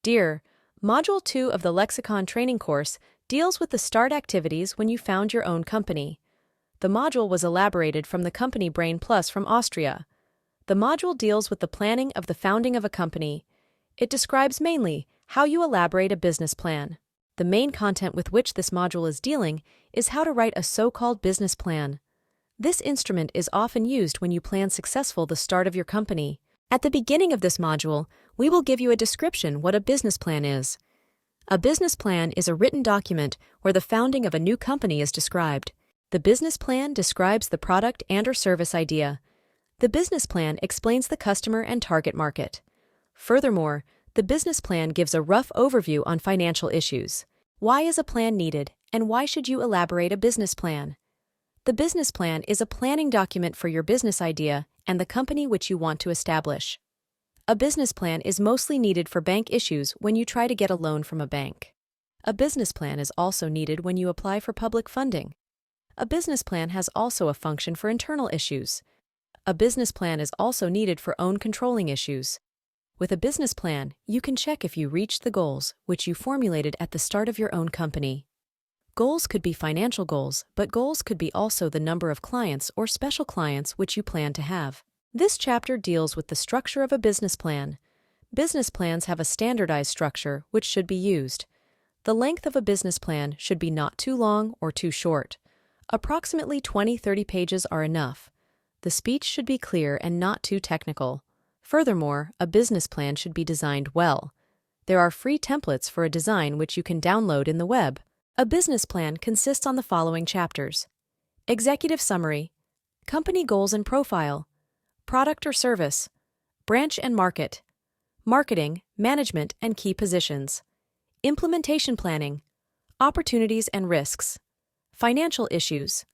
Dear, Module 2 of the Lexicon training course deals with the start activities when you found your own company. The module was elaborated from the company Brain Plus from Austria. The module deals with the planning of the founding of a company. It describes mainly how you elaborate a business plan. The main content with which this module is dealing is how to write a so-called business plan. This instrument is often used when you plan successful the start of your company. At the beginning of this module, we will give you a description what a business plan is. A business plan is a written document where the founding of a new company is described. The business plan describes the product and/or service idea. The business plan explains the customer and target market. Furthermore, the business plan gives a rough overview on financial issues. Why is a plan needed, and why should you elaborate a business plan? The business plan is a planning document for your business idea and the company which you want to establish. A business plan is mostly needed for bank issues when you try to get a loan from a bank. A business plan is also needed when you apply for public funding. A business plan has also a function for internal issues. A business plan is also needed for own controlling issues. With a business plan, you can check if you reached the goals which you formulated at the start of your own company. Goals could be financial goals, but goals could be also the number of clients or special clients which you plan to have. This chapter deals with the structure of a business plan. Business plans have a standardized structure which should be used. The length of a business plan should be not too long or too short. Approximately 20-30 pages are enough. The speech should be clear and not too technical. Furthermore, a business plan should be designed well. There are free templates for a design which you can download in the web. A business plan consists on the following chapters: executive summary, company goals and profile, product or service, branch and market, marketing, management and key positions, implementation planning, opportunities and risks, financial issues.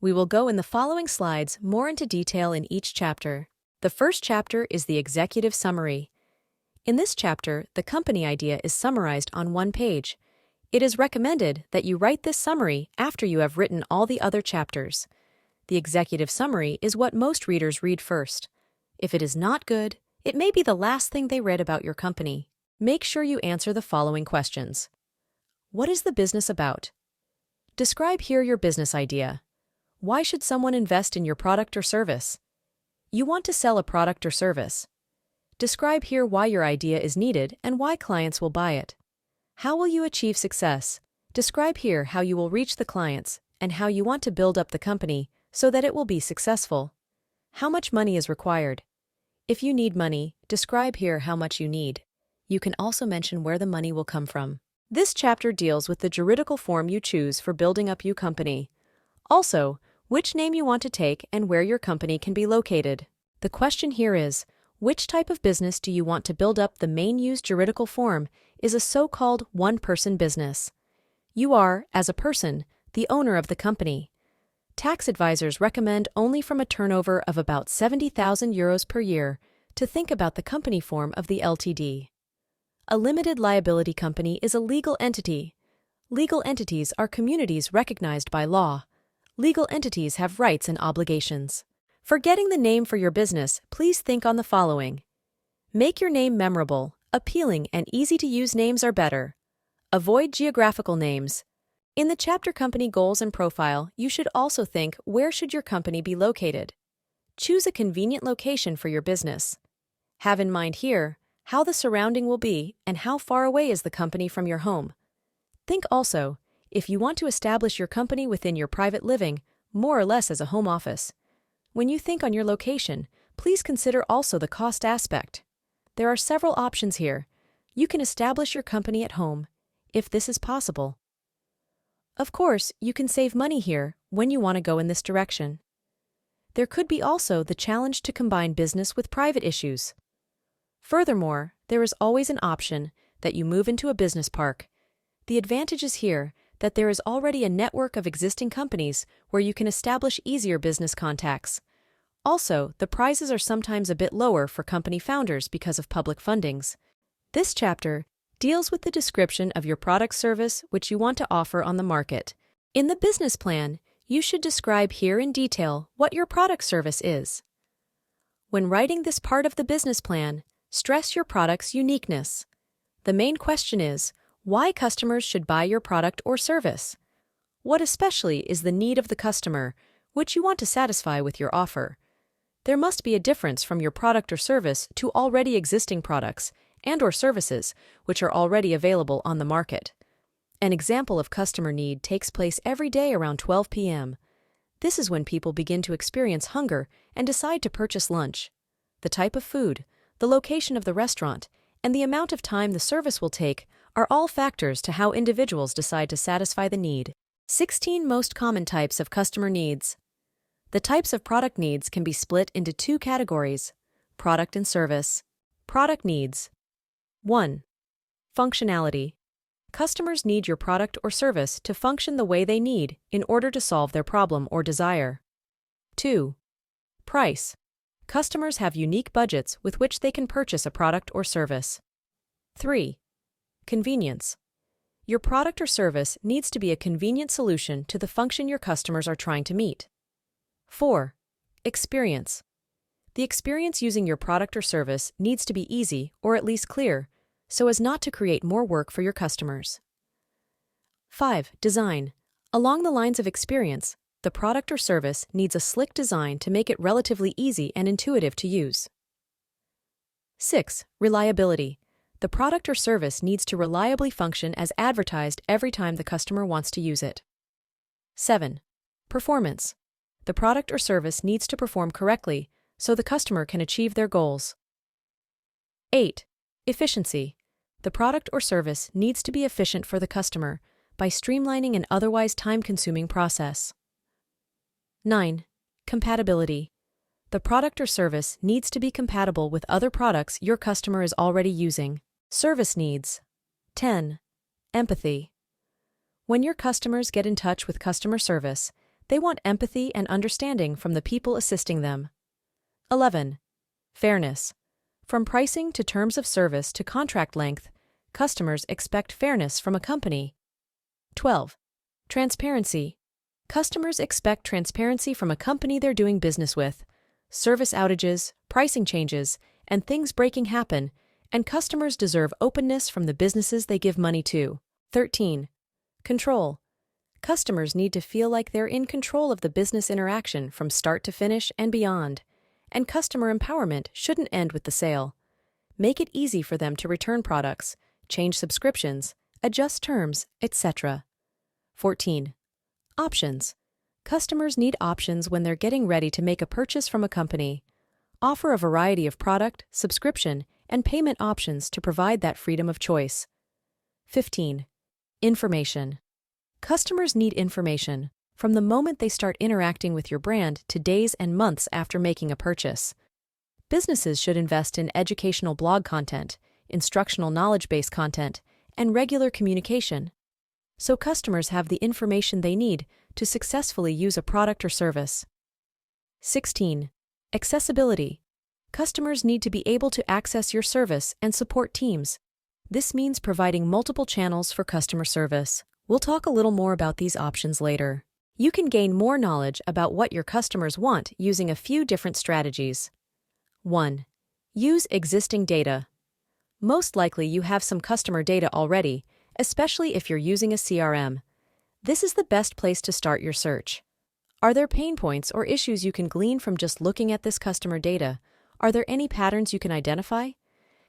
We will go in the following slides more into detail in each chapter. The first chapter is the executive summary. In this chapter, the company idea is summarized on one page. It is recommended that you write this summary after you have written all the other chapters. The executive summary is what most readers read first. If it is not good, it may be the last thing they read about your company. Make sure you answer the following questions. What is the business about? Describe here your business idea. Why should someone invest in your product or service? You want to sell a product or service. Describe here why your idea is needed and why clients will buy it. How will you achieve success? Describe here how you will reach the clients and how you want to build up the company so that it will be successful. How much money is required? If you need money, describe here how much you need. You can also mention where the money will come from. This chapter deals with the juridical form you choose for building up your company. Also, which name you want to take and where your company can be located. The question here is, which type of business do you want to build up? The main used juridical form is a so-called one-person business. You are, as a person, the owner of the company. Tax advisors recommend only from a turnover of about 70,000 euros per year to think about the company form of the LTD. A limited liability company is a legal entity. Legal entities are communities recognized by law. Legal entities have rights and obligations. For getting the name for your business, please think on the following. Make your name memorable, appealing, and easy-to-use names are better. Avoid geographical names. In the chapter Company Goals and Profile, you should also think, where should your company be located? Choose a convenient location for your business. Have in mind here how the surrounding will be and how far away is the company from your home. Think also, if you want to establish your company within your private living, more or less as a home office. When you think on your location, please consider also the cost aspect. There are several options here. You can establish your company at home, if this is possible. Of course, you can save money here when you want to go in this direction. There could be also the challenge to combine business with private issues. Furthermore, there is always an option that you move into a business park. The advantage is here that there is already a network of existing companies where you can establish easier business contacts. Also, the prices are sometimes a bit lower for company founders because of public fundings. This chapter deals with the description of your product service which you want to offer on the market. In the business plan, you should describe here in detail what your product service is. When writing this part of the business plan, stress your product's uniqueness. The main question is, why customers should buy your product or service? What especially is the need of the customer, which you want to satisfy with your offer? There must be a difference from your product or service to already existing products and/or services which are already available on the market. An example of customer need takes place every day around 12 p.m. This is when people begin to experience hunger and decide to purchase lunch. The type of food, the location of the restaurant, and the amount of time the service will take are all factors to how individuals decide to satisfy the need. 16 most common types of customer needs. The types of product needs can be split into two categories: product and service. Product needs. 1. Functionality. Customers need your product or service to function the way they need in order to solve their problem or desire. 2. Price. Customers have unique budgets with which they can purchase a product or service. 3. Convenience. Your product or service needs to be a convenient solution to the function your customers are trying to meet. 4. Experience. The experience using your product or service needs to be easy or at least clear, so as not to create more work for your customers. 5. Design. Along the lines of experience, the product or service needs a slick design to make it relatively easy and intuitive to use. 6. Reliability. The product or service needs to reliably function as advertised every time the customer wants to use it. 7. Performance. The product or service needs to perform correctly so the customer can achieve their goals. 8. Efficiency. The product or service needs to be efficient for the customer by streamlining an otherwise time-consuming process. 9. Compatibility. The product or service needs to be compatible with other products your customer is already using. Service needs. 10. Empathy. When your customers get in touch with customer service, they want empathy and understanding from the people assisting them. 11. Fairness. From pricing to terms of service to contract length, customers expect fairness from a company. 12. Transparency. Customers expect transparency from a company they're doing business with. Service outages, pricing changes, and things breaking happen, and customers deserve openness from the businesses they give money to. 13. Control. Customers need to feel like they're in control of the business interaction from start to finish and beyond, and customer empowerment shouldn't end with the sale. Make it easy for them to return products, change subscriptions, adjust terms, etc. 14. Options. Customers need options when they're getting ready to make a purchase from a company. Offer a variety of product, subscription, and payment options to provide that freedom of choice. 15. Information. Customers need information from the moment they start interacting with your brand to days and months after making a purchase. Businesses should invest in educational blog content, instructional knowledge-based content, and regular communication, so customers have the information they need to successfully use a product or service. 16. Accessibility. Customers need to be able to access your service and support teams. This means providing multiple channels for customer service. We'll talk a little more about these options later. You can gain more knowledge about what your customers want using a few different strategies. 1. Use existing data. Most likely you have some customer data already, especially if you're using a CRM. This is the best place to start your search. Are there pain points or issues you can glean from just looking at this customer data? Are there any patterns you can identify?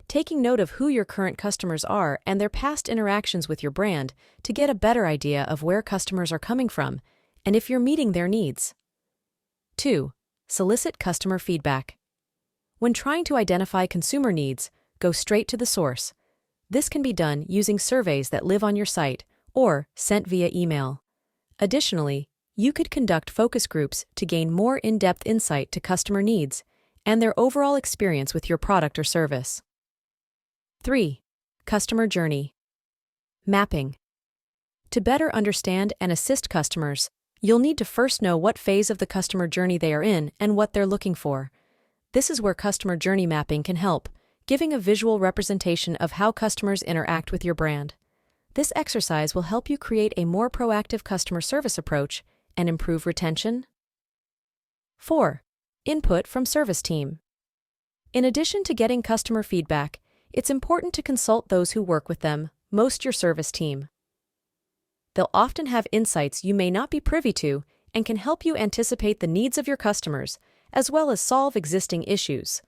Taking note of who your current customers are and their past interactions with your brand to get a better idea of where customers are coming from and if you're meeting their needs. 2. Solicit customer feedback. When trying to identify consumer needs, go straight to the source. This can be done using surveys that live on your site or sent via email. Additionally, you could conduct focus groups to gain more in-depth insight to customer needs and their overall experience with your product or service. 3. Customer journey. Mapping. To better understand and assist customers, you'll need to first know what phase of the customer journey they are in and what they're looking for. This is where customer journey mapping can help, giving a visual representation of how customers interact with your brand. This exercise will help you create a more proactive customer service approach and improve retention. 4. Input from service team. In addition to getting customer feedback, it's important to consult those who work with them, most your service team. They'll often have insights you may not be privy to and can help you anticipate the needs of your customers, as well as solve existing issues.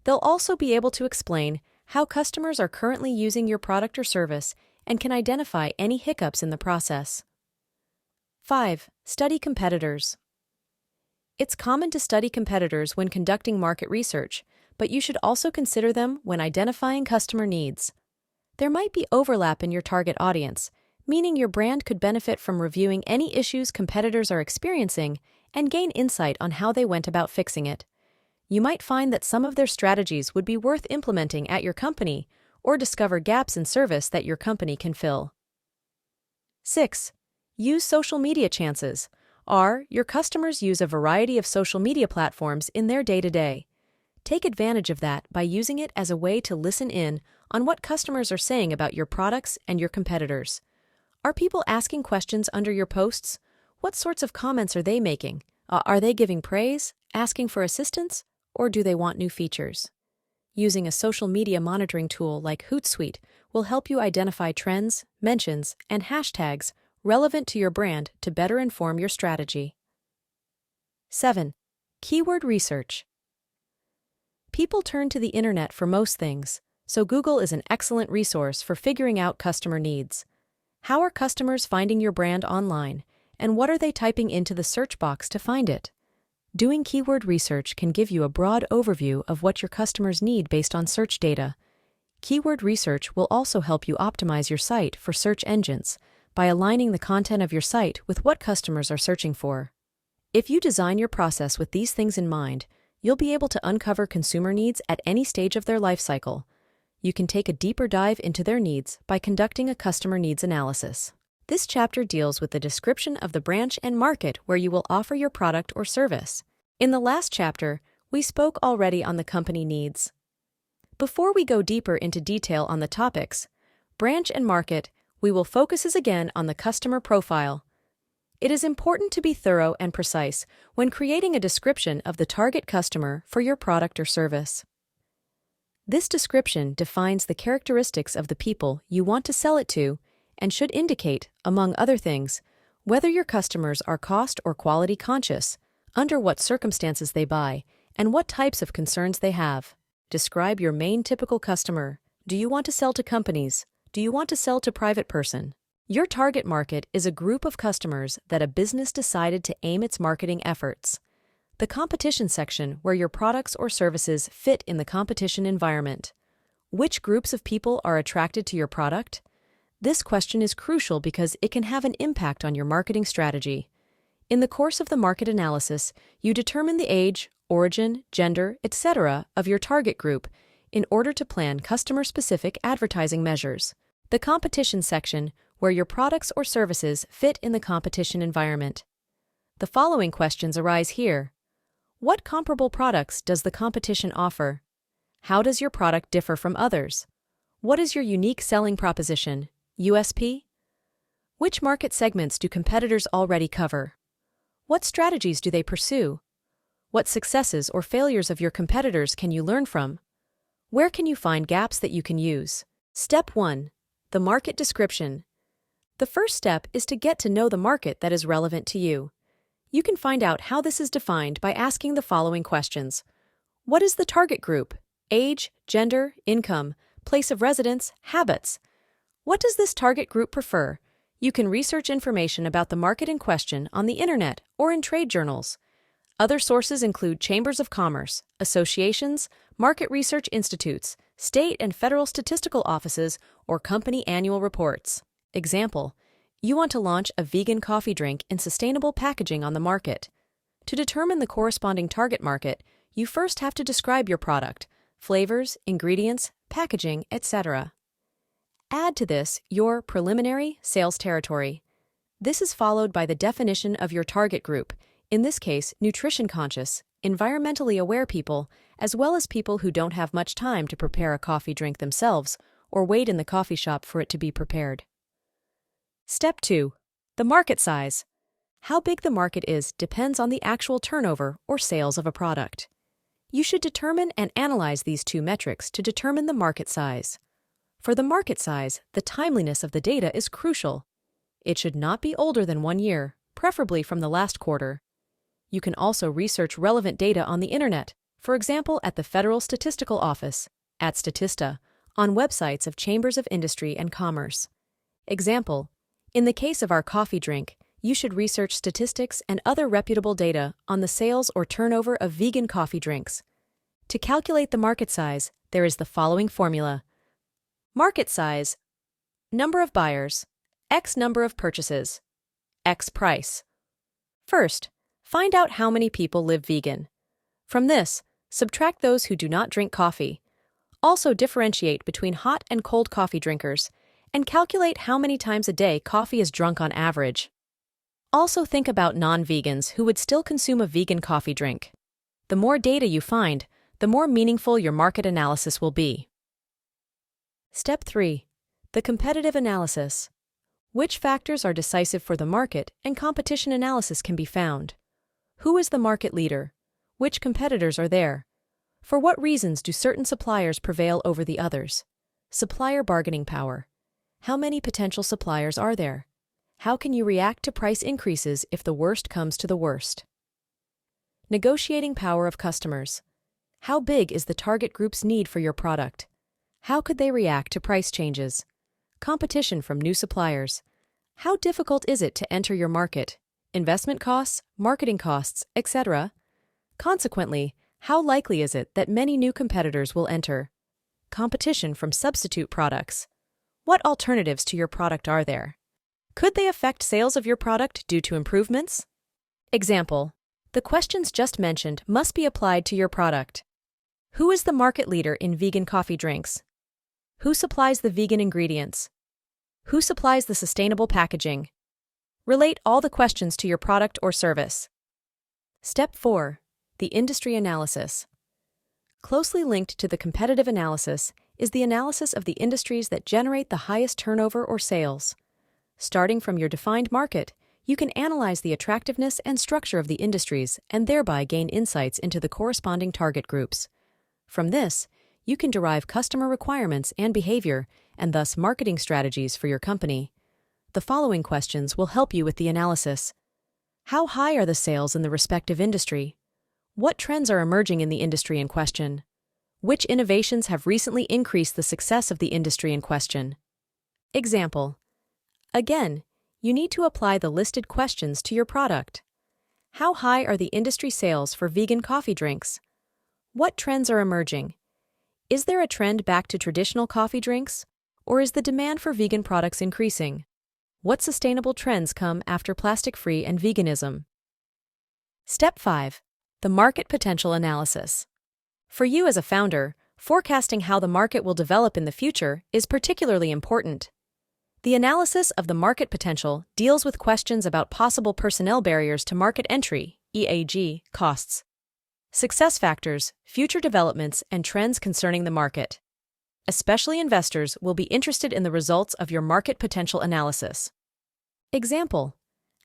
They'll also be able to explain how customers are currently using your product or service and can identify any hiccups in the process. 5. Study competitors. It's common to study competitors when conducting market research, but you should also consider them when identifying customer needs. There might be overlap in your target audience, meaning your brand could benefit from reviewing any issues competitors are experiencing and gain insight on how they went about fixing it. You might find that some of their strategies would be worth implementing at your company or discover gaps in service that your company can fill. 6. Use social media chances. Your customers use a variety of social media platforms in their day-to-day. Take advantage of that by using it as a way to listen in on what customers are saying about your products and your competitors. Are people asking questions under your posts? What sorts of comments are they making? Are they giving praise, asking for assistance, or do they want new features? Using a social media monitoring tool like Hootsuite will help you identify trends, mentions, and hashtags relevant to your brand to better inform your strategy. 7. Keyword research. People turn to the internet for most things, so Google is an excellent resource for figuring out customer needs. How are customers finding your brand online, and what are they typing into the search box to find it? Doing keyword research can give you a broad overview of what your customers need based on search data. Keyword research will also help you optimize your site for search engines by aligning the content of your site with what customers are searching for. If you design your process with these things in mind, you'll be able to uncover consumer needs at any stage of their life cycle. You can take a deeper dive into their needs by conducting a customer needs analysis. This chapter deals with the description of the branch and market where you will offer your product or service. In the last chapter, we spoke already on the company needs. Before we go deeper into detail on the topics, branch and market, we will focus again on the customer profile. It is important to be thorough and precise when creating a description of the target customer for your product or service. This description defines the characteristics of the people you want to sell it to and should indicate, among other things, whether your customers are cost or quality conscious, under what circumstances they buy, and what types of concerns they have. Describe your main typical customer. Do you want to sell to companies? Do you want to sell to private person? Your target market is a group of customers that a business decided to aim its marketing efforts. The competition section where your products or services fit in the competition environment. Which groups of people are attracted to your product? This question is crucial because it can have an impact on your marketing strategy. In the course of the market analysis, you determine the age, origin, gender, etc. of your target group in order to plan customer-specific advertising measures. The competition section where your products or services fit in the competition environment. The following questions arise here. What comparable products does the competition offer? How does your product differ from others? What is your unique selling proposition, USP? Which market segments do competitors already cover? What strategies do they pursue? What successes or failures of your competitors can you learn from? Where can you find gaps that you can use? Step 1. The market description. The first step is to get to know the market that is relevant to you. You can find out how this is defined by asking the following questions. What is the target group? Age, gender, income, place of residence, habits. What does this target group prefer? You can research information about the market in question on the internet or in trade journals. Other sources include chambers of commerce, associations, market research institutes, state and federal statistical offices, or company annual reports. Example, you want to launch a vegan coffee drink in sustainable packaging on the market. To determine the corresponding target market, you first have to describe your product, flavors, ingredients, packaging, etc. Add to this your preliminary sales territory. This is followed by the definition of your target group, in this case, nutrition-conscious, environmentally aware people, as well as people who don't have much time to prepare a coffee drink themselves or wait in the coffee shop for it to be prepared. Step 2. The market size. How big the market is depends on the actual turnover or sales of a product. You should determine and analyze these two metrics to determine the market size. For the market size, the timeliness of the data is crucial. It should not be older than 1 year, preferably from the last quarter. You can also research relevant data on the internet, for example at the Federal Statistical Office, at Statista, on websites of chambers of industry and commerce. Example, in the case of our coffee drink, you should research statistics and other reputable data on the sales or turnover of vegan coffee drinks. To calculate the market size, there is the following formula. Market size, number of buyers, X number of purchases, X price. First, find out how many people live vegan. From this, subtract those who do not drink coffee. Also differentiate between hot and cold coffee drinkers, and calculate how many times a day coffee is drunk on average. Also think about non-vegans who would still consume a vegan coffee drink. The more data you find, the more meaningful your market analysis will be. Step 3. The competitive analysis. Which factors are decisive for the market and competition analysis can be found? Who is the market leader? Which competitors are there? For what reasons do certain suppliers prevail over the others? Supplier bargaining power. How many potential suppliers are there? How can you react to price increases if the worst comes to the worst? Negotiating power of customers. How big is the target group's need for your product? How could they react to price changes? Competition from new suppliers. How difficult is it to enter your market? Investment costs, marketing costs, etc. Consequently, how likely is it that many new competitors will enter? Competition from substitute products. What alternatives to your product are there? Could they affect sales of your product due to improvements? Example, the questions just mentioned must be applied to your product. Who is the market leader in vegan coffee drinks? Who supplies the vegan ingredients? Who supplies the sustainable packaging? Relate all the questions to your product or service. Step 4. The industry analysis. Closely linked to the competitive analysis is the analysis of the industries that generate the highest turnover or sales. Starting from your defined market, you can analyze the attractiveness and structure of the industries and thereby gain insights into the corresponding target groups. From this, you can derive customer requirements and behavior, and thus marketing strategies for your company. The following questions will help you with the analysis. How high are the sales in the respective industry? What trends are emerging in the industry in question? Which innovations have recently increased the success of the industry in question? Example. Again, you need to apply the listed questions to your product. How high are the industry sales for vegan coffee drinks? What trends are emerging? Is there a trend back to traditional coffee drinks, or is the demand for vegan products increasing? What sustainable trends come after plastic-free and veganism? Step 5. The market potential analysis. For you as a founder, forecasting how the market will develop in the future is particularly important. The analysis of the market potential deals with questions about possible personnel barriers to market entry, e.g., costs, success factors, future developments, and trends concerning the market. Especially investors will be interested in the results of your market potential analysis. Example: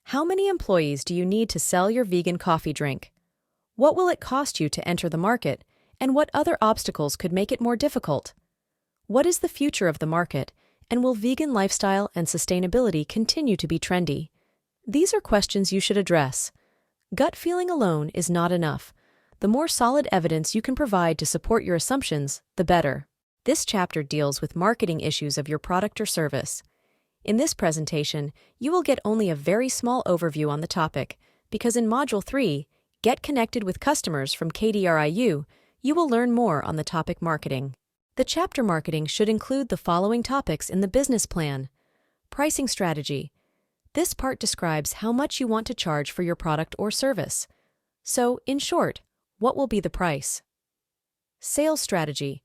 how many employees do you need to sell your vegan coffee drink? What will it cost you to enter the market, and what other obstacles could make it more difficult? What is the future of the market, and will vegan lifestyle and sustainability continue to be trendy? These are questions you should address. Gut feeling alone is not enough. The more solid evidence you can provide to support your assumptions, the better. This chapter deals with marketing issues of your product or service. In this presentation, you will get only a very small overview on the topic, because in Module 3, Get Connected with Customers from KDRIU, you will learn more on the topic marketing. The chapter marketing should include the following topics in the business plan. Pricing strategy. This part describes how much you want to charge for your product or service. So, in short, what will be the price? Sales strategy.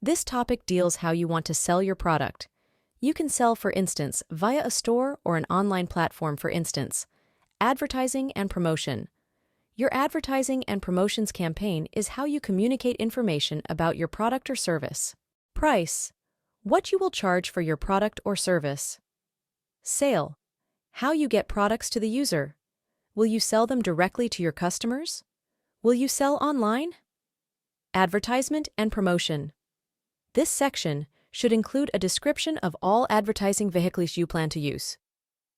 This topic deals how you want to sell your product. You can sell, for instance, via a store or an online platform, for instance. Advertising and promotion. Your advertising and promotions campaign is how you communicate information about your product or service. Price. What you will charge for your product or service. Sale. How you get products to the user. Will you sell them directly to your customers? Will you sell online? Advertisement and promotion. This section should include a description of all advertising vehicles you plan to use.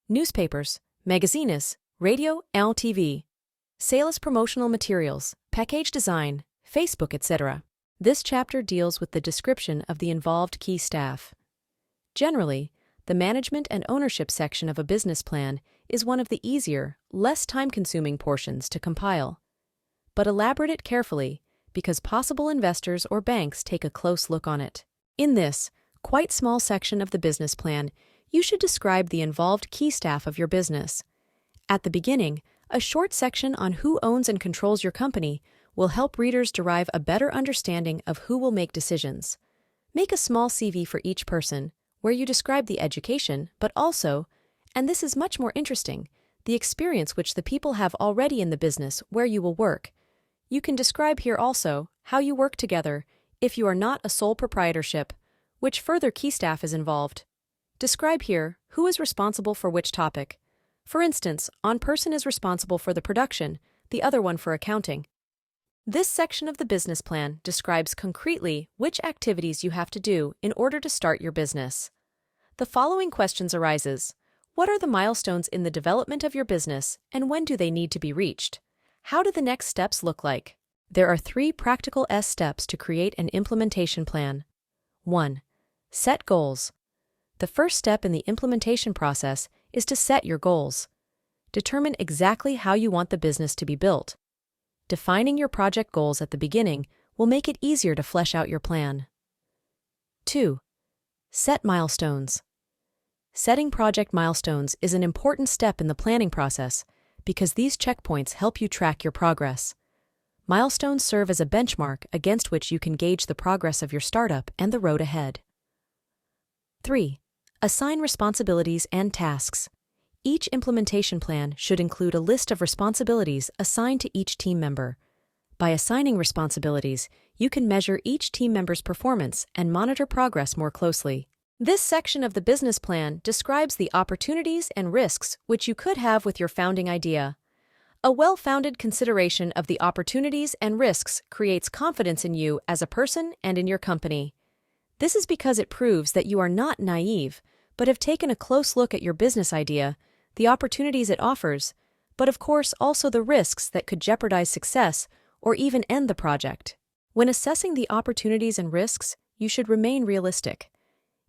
Newspapers, magazines, radio, and TV. Sales promotional materials, package design, Facebook, etc. This chapter deals with the description of the involved key staff. Generally, the management and ownership section of a business plan is one of the easier, less time-consuming portions to compile. But elaborate it carefully, because possible investors or banks take a close look on it. In this, quite small section of the business plan, you should describe the involved key staff of your business. At the beginning, a short section on who owns and controls your company will help readers derive a better understanding of who will make decisions. Make a small CV for each person, where you describe the education, but also, and this is much more interesting, the experience which the people have already in the business where you will work. You can describe here also how you work together if you are not a sole proprietorship, which further key staff is involved. Describe here who is responsible for which topic. For instance, one person is responsible for the production, the other one for accounting. This section of the business plan describes concretely which activities you have to do in order to start your business. The following questions arises. What are the milestones in the development of your business, and when do they need to be reached? How do the next steps look like? There are 3 practical steps to create an implementation plan. 1. Set goals. The first step in the implementation process is to set your goals. Determine exactly how you want the business to be built. Defining your project goals at the beginning will make it easier to flesh out your plan. 2. Set milestones. Setting project milestones is an important step in the planning process because these checkpoints help you track your progress. Milestones serve as a benchmark against which you can gauge the progress of your startup and the road ahead. 3. Assign responsibilities and tasks. Each implementation plan should include a list of responsibilities assigned to each team member. By assigning responsibilities, you can measure each team member's performance and monitor progress more closely. This section of the business plan describes the opportunities and risks which you could have with your founding idea. A well-founded consideration of the opportunities and risks creates confidence in you as a person and in your company. This is because it proves that you are not naive, but have taken a close look at your business idea, the opportunities it offers, but of course also the risks that could jeopardize success or even end the project. When assessing the opportunities and risks, you should remain realistic.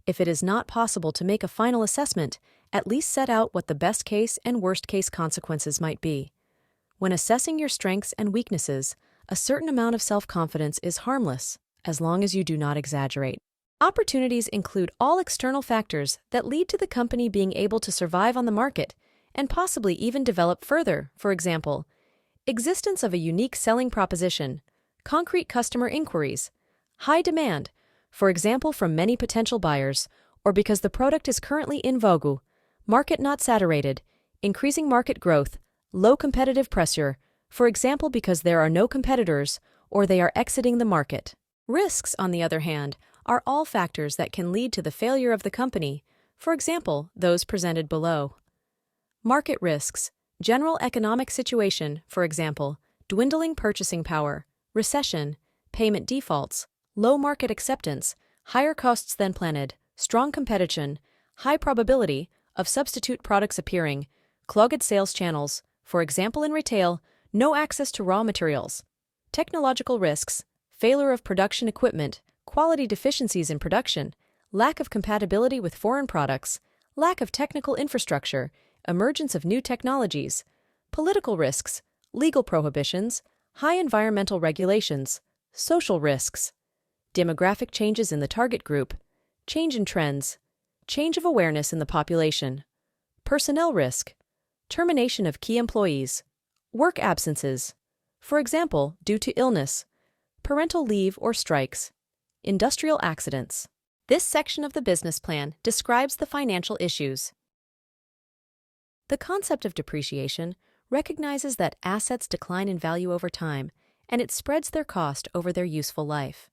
If it is not possible to make a final assessment, at least set out what the best case and worst case consequences might be. When assessing your strengths and weaknesses, a certain amount of self-confidence is harmless, as long as you do not exaggerate. Opportunities include all external factors that lead to the company being able to survive on the market and possibly even develop further. For example, existence of a unique selling proposition, concrete customer inquiries, high demand, for example from many potential buyers, or because the product is currently in vogue, market not saturated, increasing market growth, low competitive pressure, for example because there are no competitors or they are exiting the market. Risks, on the other hand, are all factors that can lead to the failure of the company, for example, those presented below. Market risks, general economic situation, for example, dwindling purchasing power, recession, payment defaults, low market acceptance, higher costs than planned, strong competition, high probability of substitute products appearing, clogged sales channels, for example in retail, no access to raw materials. Technological risks, failure of production equipment, quality deficiencies in production, lack of compatibility with foreign products, lack of technical infrastructure, emergence of new technologies, political risks, legal prohibitions, high environmental regulations, social risks, demographic changes in the target group, change in trends, change of awareness in the population, personnel risk, termination of key employees, work absences, for example, due to illness, parental leave or strikes, industrial accidents. This section of the business plan describes the financial issues. The concept of depreciation recognizes that assets decline in value over time, and it spreads their cost over their useful life.